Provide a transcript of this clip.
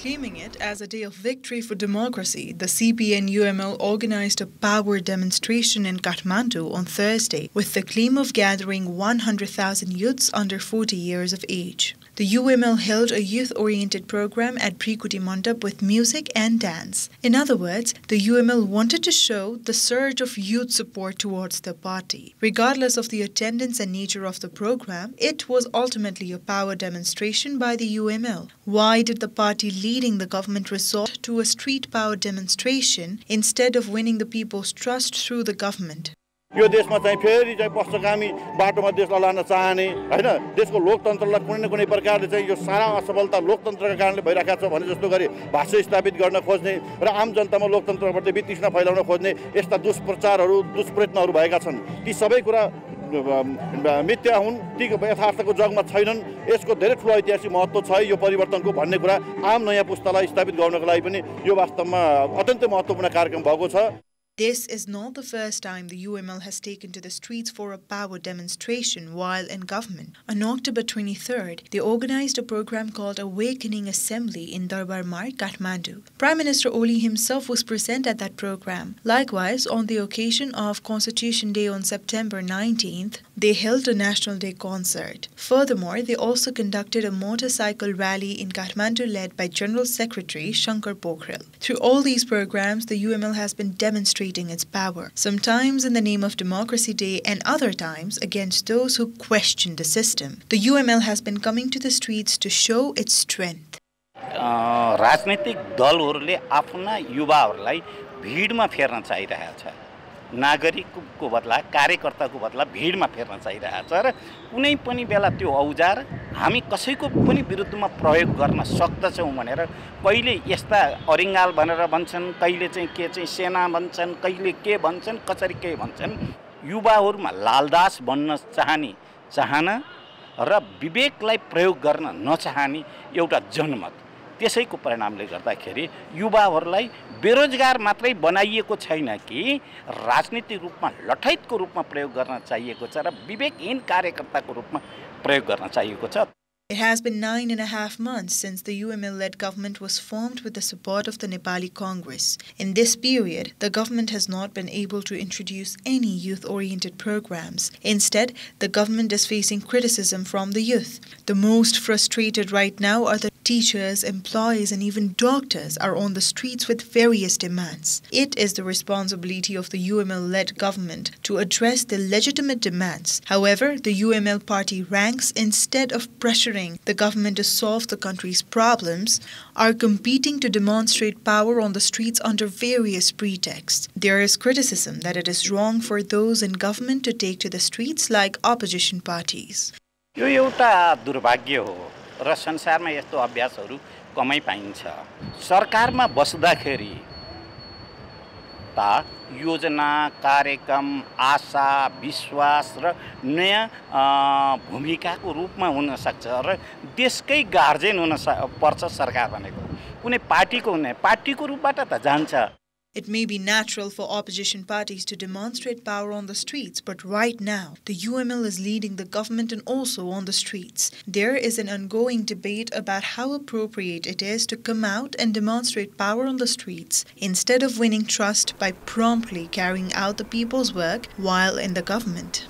Proclaiming it as a day of victory for democracy, the CP and UML organized a power demonstration in Kathmandu on Thursday with the claim of gathering 100,000 youths under 40 years of age. The UML held a youth-oriented program at Prikuti Mandap with music and dance. In other words, the UML wanted to show the surge of youth support towards the party. Regardless of the attendance and nature of the program, it was ultimately a power demonstration by the UML. Why did the party leading the government resort to a street power demonstration instead of winning the people's trust through the government? यो देशमा चाहिँ फेरि चाहिँ पक्षगामी बाटोमा देशलाई लान चाहने हैन देशको लोकतन्त्रलाई कुनै न कुनै प्रकारले चाहिँ यो सारा असफलता लोकतन्त्रका कारणले भइरहेको छ भने जस्तो गरी भाष्य स्थापित गर्न खोज्ने र आम जनतामा लोकतन्त्रप्रति वितृष्णा फैलाउन खोज्ने यस्ता दुष्प्रचारहरू दुष्प्रयत्नहरू भएका छन् ती सबै कुरा मिथ्या हुन् ती यथार्थको जगमा छैनन् यसको धेरै ठूलो ऐतिहासिक महत्त्व छ यो परिवर्तनको भन्ने कुरा आम नयाँ पुस्तालाई स्थापित गर्नको लागि पनि यो वास्तवमा अत्यन्तै महत्त्वपूर्ण कार्यक्रम भएको छ. This is not the first time the UML has taken to the streets for a power demonstration while in government. On October 23rd, they organized a program called Awakening Assembly in Darbar Marg, Kathmandu. Prime Minister Oli himself was present at that program. Likewise, on the occasion of Constitution Day on September 19th, they held a National Day concert. Furthermore, they also conducted a motorcycle rally in Kathmandu led by General Secretary Shankar Pokhrel. Through all these programs, the UML has been demonstrating its power, sometimes in the name of Democracy Day and other times against those who question the system. The UML has been coming to the streets to show its strength. राजनीतिक दलहरूले आफ्ना युवाहरूलाई भिडमा फेर्न चाहिरहेको छ. नागरिकको बदला कार्यकर्ताको बदला भिडमा फेर्न चाहिरहेको छ र कुनै पनि बेला त्यो औजार हामी कसैको पनि विरुद्धमा प्रयोग गर्न सक्दछौं भनेर कहिले यस्ता अरिङ्गाल भनेर भन्छन् कहिले चाहिँ के चाहिँ सेना भन्छन् कहिले के भन्छन् कसरी के भन्छन् युवाहरूमा लालदास बन्न चाहने चाहना र विवेकलाई प्रयोग गर्न नचाहने एउटा जनमत त्यसैको परिणामले गर्दाखेरि युवाहरूलाई बेरोजगार मात्रै बनाइएको छैन कि राजनीतिक रूपमा लठैतको रूपमा प्रयोग गर्न चाहिएको छ र विवेकहीन कार्यकर्ताको रूपमा प्रयोग गर्न चाहिएको छ. It has been 9.5 months since the UML-led government was formed with the support of the Nepali Congress. In this period, the government has not been able to introduce any youth-oriented programs. Instead, the government is facing criticism from the youth. The most frustrated right now are the teachers, employees, and even doctors are on the streets with various demands. It is the responsibility of the UML-led government to address the legitimate demands. However, the UML party ranks, instead of pressuring the government to solve the country's problems, are competing to demonstrate power on the streets under various pretexts. There is criticism that it is wrong for those in government to take to the streets like opposition parties. यो एउटा दुर्भाग्य हो र संसारमा यस्तो अभ्यासहरू कमै पाइन्छ. सरकारमा बस्दाखेरि ता योजना कार्यक्रम आशा विश्वास र नयाँ भूमिकाको रूपमा हुन सक्छ र देशकै गार्जियन हुन पर्छ सरकार भनेको. कुनै पार्टीको हुने पार्टीको रूपबाट त जान्छ. It may be natural for opposition parties to demonstrate power on the streets, but right now, the UML is leading the government and also on the streets. There is an ongoing debate about how appropriate it is to come out and demonstrate power on the streets instead of winning trust by promptly carrying out the people's work while in the government.